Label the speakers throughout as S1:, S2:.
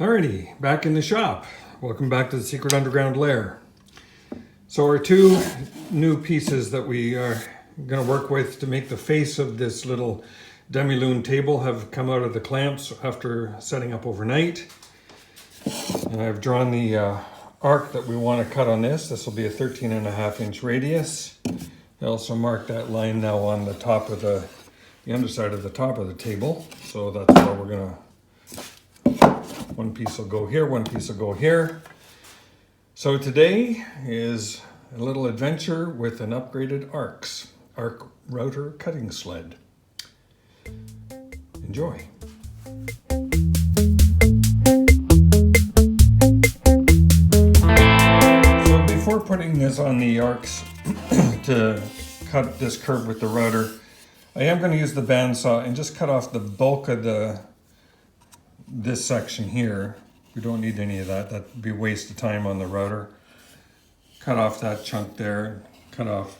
S1: Alrighty, back in the shop. Welcome back to the secret underground lair. So our two new pieces that we are going to work with to make the face of this little DemiLune table have come out of the clamps after setting up overnight. And I've drawn the arc that we want to cut on this. This will be a 13.5-inch radius. I also marked that line now on the top of the underside of the top of the table. So that's where we're going to, one piece will go here, one piece will go here. So today is a little adventure with an upgraded ARCS, Arc Router Cutting Sled. Enjoy. So before putting this on the ARCS to cut this curve with the router, I am going to use the bandsaw and just cut off the bulk of this section here. We don't need any of that. That'd be a waste of time on the router. Cut off that chunk there. Cut off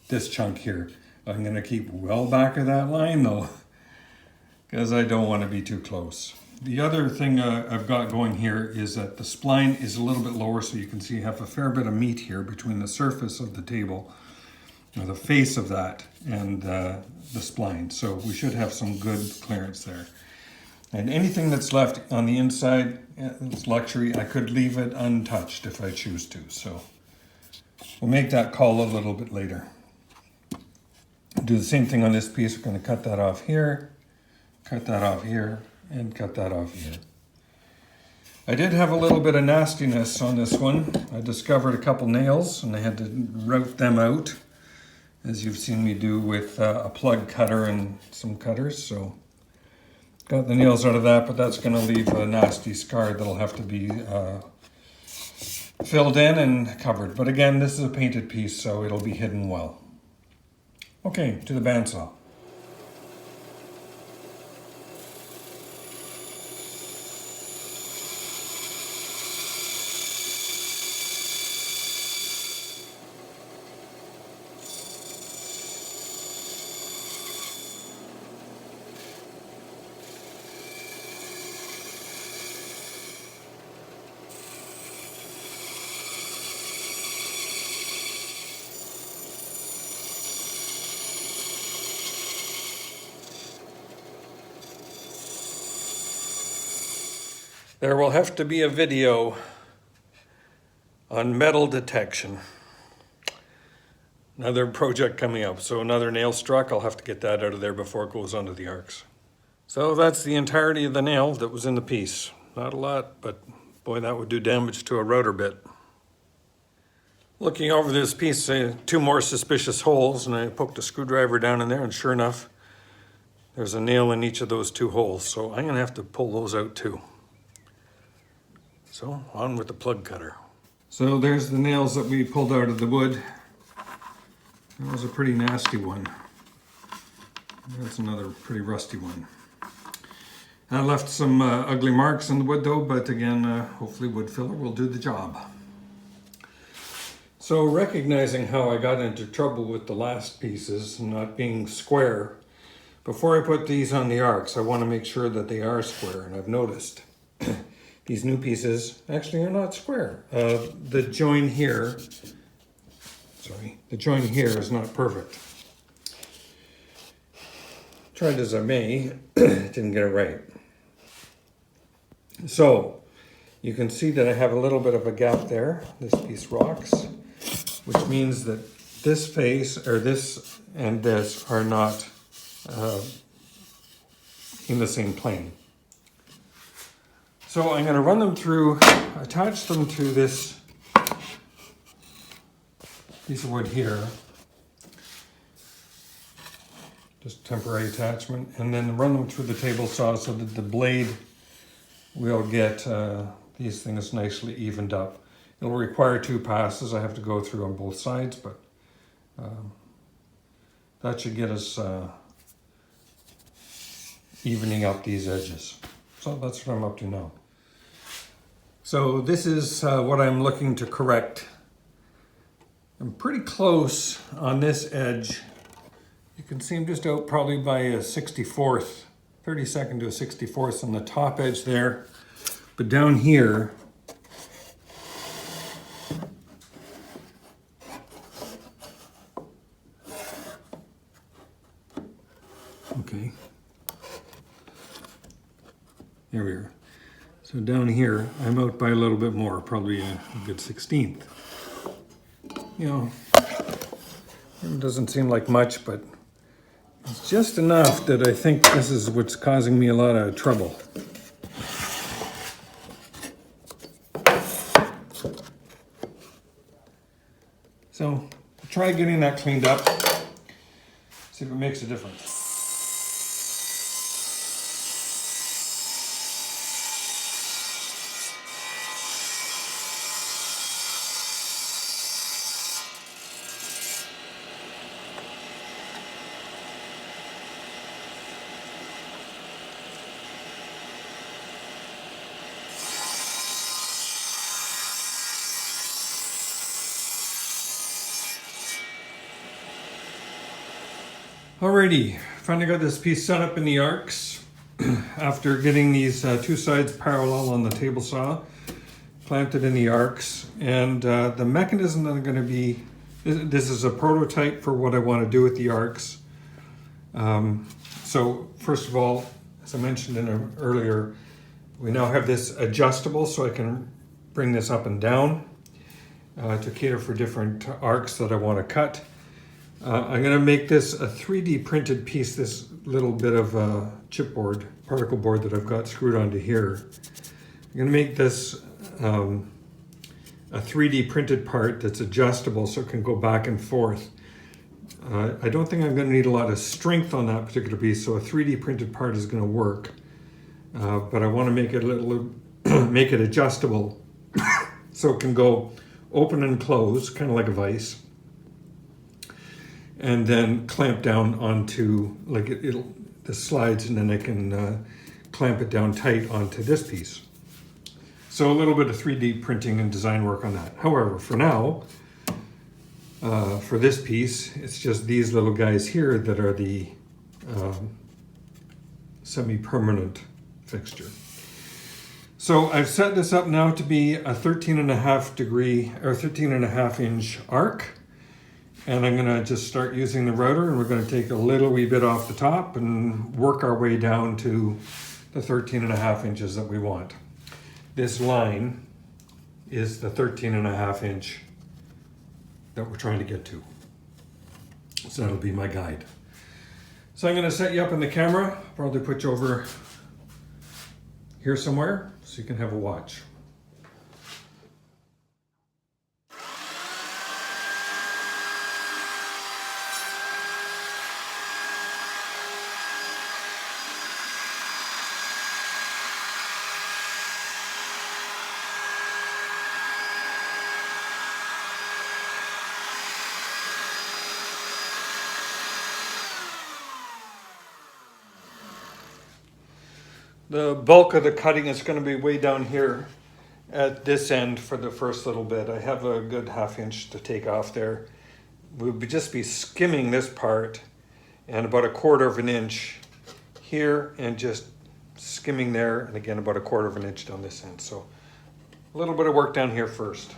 S1: this chunk here. I'm going to keep well back of that line though, because I don't want to be too close. The other thing I've got going here is that the spline is a little bit lower, so you can see I have a fair bit of meat here between the surface of the table, or the face of that, and the spline. So we should have some good clearance there. And anything that's left on the inside, it's luxury. I could leave it untouched if I choose to. So we'll make that call a little bit later. Do the same thing on this piece. We're going to cut that off here, cut that off here, and cut that off here. I did have a little bit of nastiness on this one. I discovered a couple nails and I had to route them out, as you've seen me do with a plug cutter and some cutters. So got the nails out of that, but that's going to leave a nasty scar that'll have to be filled in and covered. But again, this is a painted piece, so it'll be hidden well. Okay, to the bandsaw. There will have to be a video on metal detection. Another project coming up. So another nail struck, I'll have to get that out of there before it goes onto the ARCS. So that's the entirety of the nail that was in the piece. Not a lot, but boy, that would do damage to a router bit. Looking over this piece, two more suspicious holes, and I poked a screwdriver down in there, and sure enough, there's a nail in each of those two holes. So I'm gonna have to pull those out too. So on with the plug cutter. So there's the nails that we pulled out of the wood. That was a pretty nasty one. That's another pretty rusty one. I left some ugly marks in the wood though, but again, hopefully wood filler will do the job. So recognizing how I got into trouble with the last pieces not being square, before I put these on the ARCS, I want to make sure that they are square, and I've noticed these new pieces actually are not square. The join here, is not perfect. Tried as I may, didn't get it right. So you can see that I have a little bit of a gap there. This piece rocks, which means that this face, or this and this, are not in the same plane. So I'm going to run them through, attach them to this piece of wood here, just temporary attachment, and then run them through the table saw so that the blade will get these things nicely evened up. It'll require 2 passes. I have to go through on both sides, but that should get us evening up these edges. So that's what I'm up to now. So this is what I'm looking to correct. I'm pretty close on this edge. You can see I'm just out probably by a 64th, 32nd to a 64th on the top edge there. But down here, okay, there we are. So down here, I'm out by a little bit more, probably a good 1/16. You know, it doesn't seem like much, but it's just enough that I think this is what's causing me a lot of trouble. So try getting that cleaned up, see if it makes a difference. Alrighty, finally got this piece set up in the ARCS after getting these two sides parallel on the table saw, clamped it in the ARCS, and the mechanism that I'm going to be, this is a prototype for what I want to do with the ARCS. So first of all, as I mentioned earlier, we now have this adjustable so I can bring this up and down to cater for different arcs that I want to cut. I'm going to make this a 3D printed piece, this little bit of chipboard, particle board that I've got screwed onto here. I'm going to make this a 3D printed part that's adjustable so it can go back and forth. I don't think I'm going to need a lot of strength on that particular piece, so a 3D printed part is going to work. But I want to make it a little, make it adjustable so it can go open and close, kind of like a vise. And then clamp down onto, like the slides, and then I can clamp it down tight onto this piece. So a little bit of 3D printing and design work on that. However, for now, for this piece, it's just these little guys here that are the semi-permanent fixture. So I've set this up now to be a 13.5 degree or 13.5 inch arc. And I'm going to just start using the router, and we're going to take a little wee bit off the top and work our way down to the 13.5 inches that we want. This line is the 13.5 inch that we're trying to get to. So that'll be my guide. So I'm going to set you up in the camera, probably put you over here somewhere so you can have a watch. The bulk of the cutting is going to be way down here at this end for the first little bit. I have a good 1/2 inch to take off there. We'll just be skimming this part and about 1/4 inch here, and just skimming there, and again about 1/4 inch down this end. So a little bit of work down here first.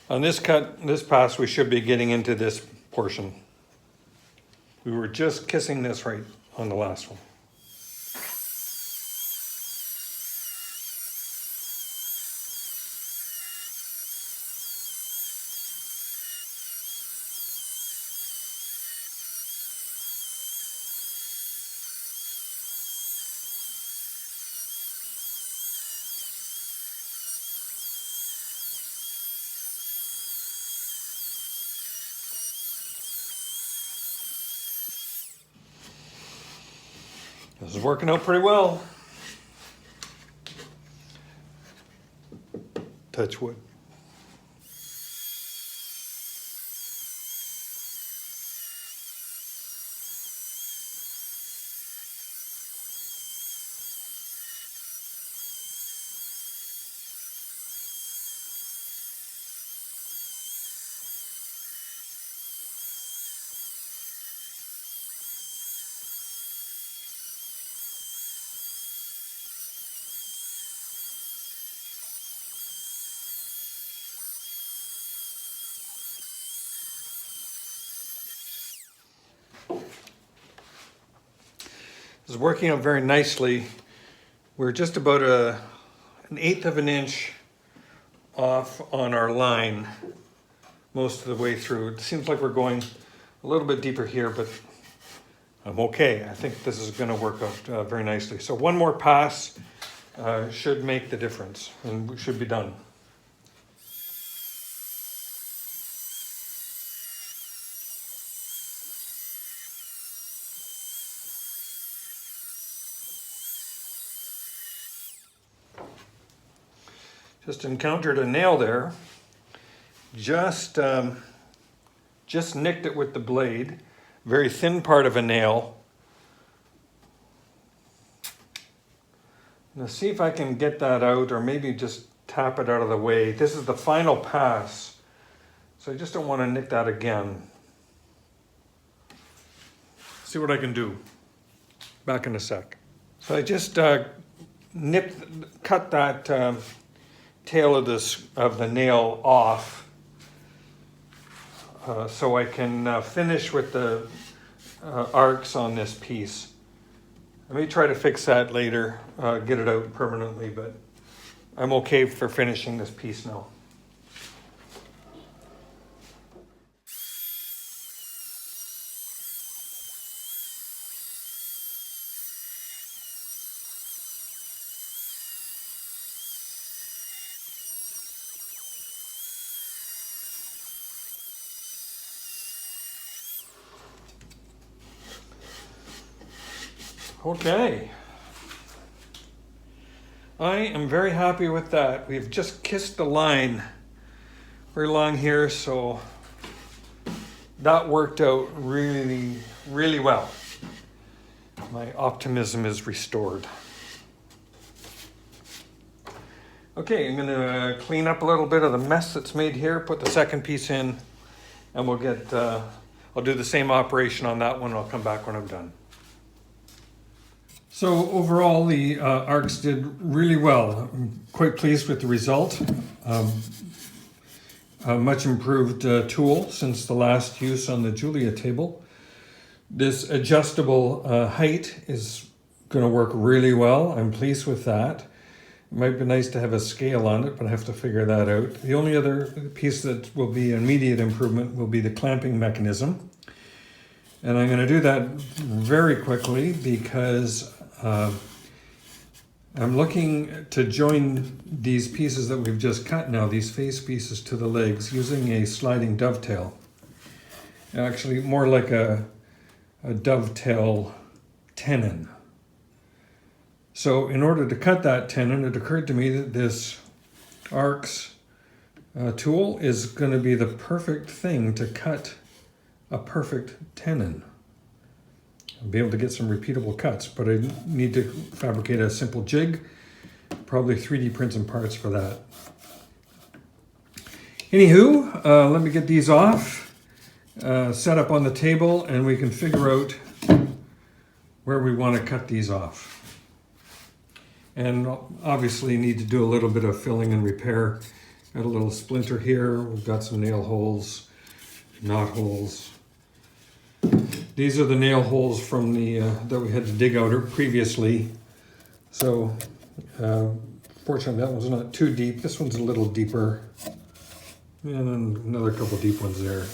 S1: On this pass, we should be getting into this portion. We were just kissing this right on the last one. This is working out pretty well. Touch wood. This is working out very nicely. We're just about an 1/8 of an inch off on our line most of the way through. It seems like we're going a little bit deeper here, but I'm okay. I think this is going to work out very nicely. So one more pass should make the difference, and we should be done. Just encountered a nail there. Just nicked it with the blade. Very thin part of a nail. Now see if I can get that out, or maybe just tap it out of the way. This is the final pass, so I just don't want to nick that again. See what I can do. Back in a sec. So I just cut that tail of the nail off, so I can finish with the arcs on this piece. I may try to fix that later, get it out permanently, but I'm okay for finishing this piece now. Okay, I am very happy with that. We've just kissed the line very long here, so that worked out really, really well. My optimism is restored. Okay, I'm gonna clean up a little bit of the mess that's made here, put the second piece in, and we'll get, I'll do the same operation on that one. I'll come back when I'm done. So overall, the ARCS did really well. I'm quite pleased with the result. A much improved tool since the last use on the Julia table. This adjustable height is going to work really well. I'm pleased with that. It might be nice to have a scale on it, but I have to figure that out. The only other piece that will be an immediate improvement will be the clamping mechanism. And I'm going to do that very quickly because I'm looking to join these pieces that we've just cut now, these face pieces, to the legs using a sliding dovetail. Actually, more like a dovetail tenon. So in order to cut that tenon, it occurred to me that this ARCS tool is going to be the perfect thing to cut a perfect tenon. I'll be able to get some repeatable cuts, but I need to fabricate a simple jig, probably 3D print some parts for that. Anywho, let me get these off, set up on the table, and we can figure out where we want to cut these off. And obviously need to do a little bit of filling and repair. Got a little splinter here. We've got some nail holes, knot holes. These are the nail holes from the that we had to dig out previously. So fortunately that one's not too deep. This one's a little deeper. And then another couple deep ones there.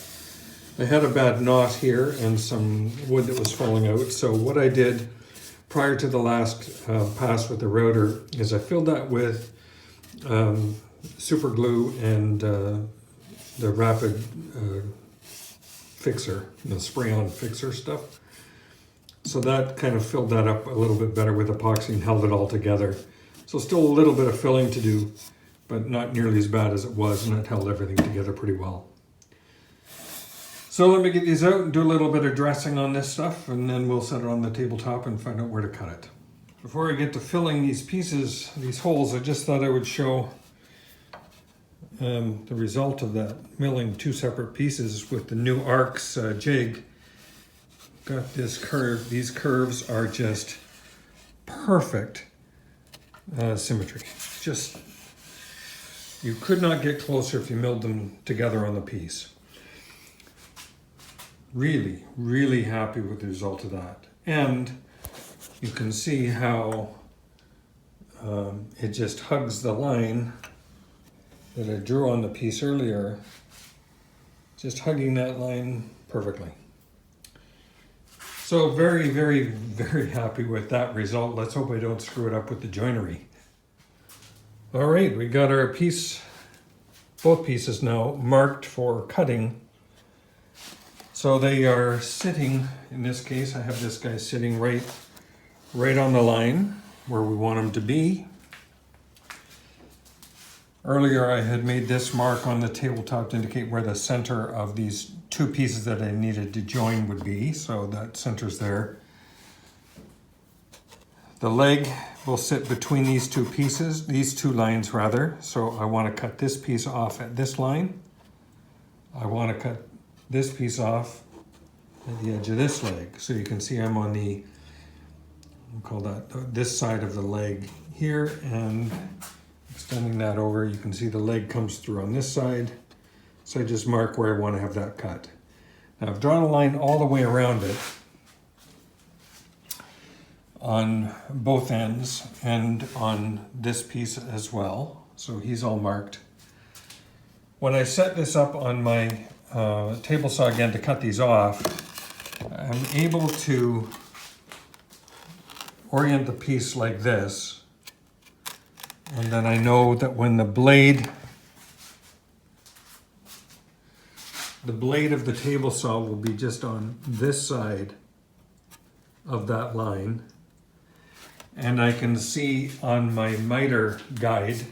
S1: I had a bad knot here and some wood that was falling out. So what I did prior to the last pass with the router is I filled that with super glue and the rapid fixer, the spray-on fixer stuff. So that kind of filled that up a little bit better with epoxy and held it all together. So still a little bit of filling to do, but not nearly as bad as it was, and it held everything together pretty well. So let me get these out and do a little bit of dressing on this stuff, and then we'll set it on the tabletop and find out where to cut it. Before I get to filling these pieces, these holes, I just thought I would show the result of that milling two separate pieces with the new ARCS jig. Got this curve. These curves are just perfect symmetry. Just, you could not get closer if you milled them together on the piece. Really, really happy with the result of that. And you can see how it just hugs the line that I drew on the piece earlier, just hugging that line perfectly. So very, very, very happy with that result. Let's hope I don't screw it up with the joinery. All right, we got our piece, both pieces now marked for cutting. So they are sitting, in this case, I have this guy sitting right on the line where we want him to be. Earlier I had made this mark on the tabletop to indicate where the center of these two pieces that I needed to join would be, so that center's there. The leg will sit between these two pieces, these two lines rather, so I want to cut this piece off at this line. I want to cut this piece off at the edge of this leg, so you can see I'm on the, we'll call that this side of the leg here, and extending that over, you can see the leg comes through on this side. So I just mark where I want to have that cut. Now I've drawn a line all the way around it on both ends and on this piece as well. So he's all marked. When I set this up on my table saw again to cut these off, I'm able to orient the piece like this. And then I know that when the blade of the table saw will be just on this side of that line. And I can see on my miter guide,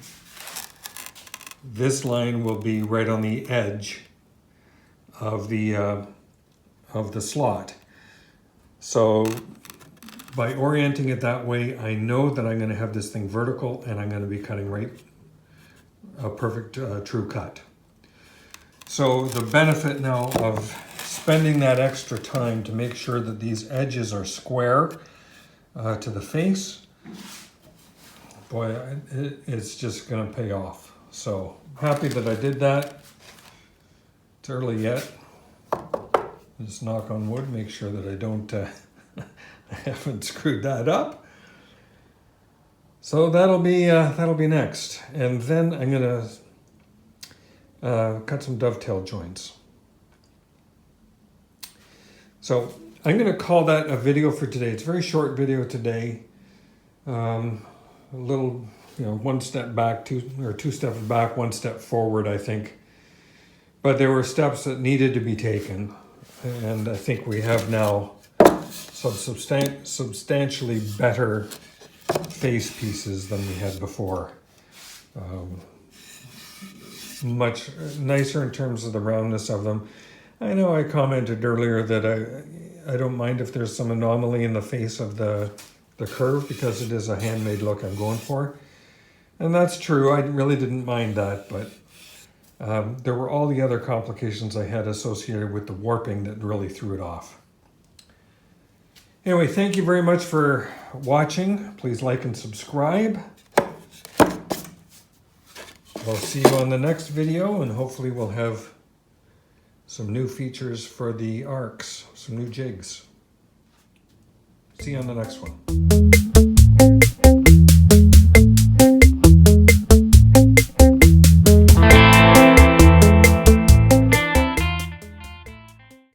S1: this line will be right on the edge of the slot. So by orienting it that way, I know that I'm going to have this thing vertical and I'm going to be cutting right a perfect true cut. So the benefit now of spending that extra time to make sure that these edges are square to the face, boy, it's just going to pay off. So happy that I did that. It's early yet. Just knock on wood, make sure that I don't I haven't screwed that up. So that'll be next, and then I'm gonna cut some dovetail joints. So I'm gonna call that a video for today. It's a very short video today. A little, one step back, two steps back, one step forward, I think. But there were steps that needed to be taken, and I think we have now some substantially better face pieces than we had before. Much nicer in terms of the roundness of them. I know I commented earlier that I don't mind if there's some anomaly in the face of the curve because it is a handmade look I'm going for. And that's true, I really didn't mind that, but there were all the other complications I had associated with the warping that really threw it off. Anyway, thank you very much for watching. Please like and subscribe. I'll see you on the next video, and hopefully we'll have some new features for the ARCS, some new jigs. See you on the next one.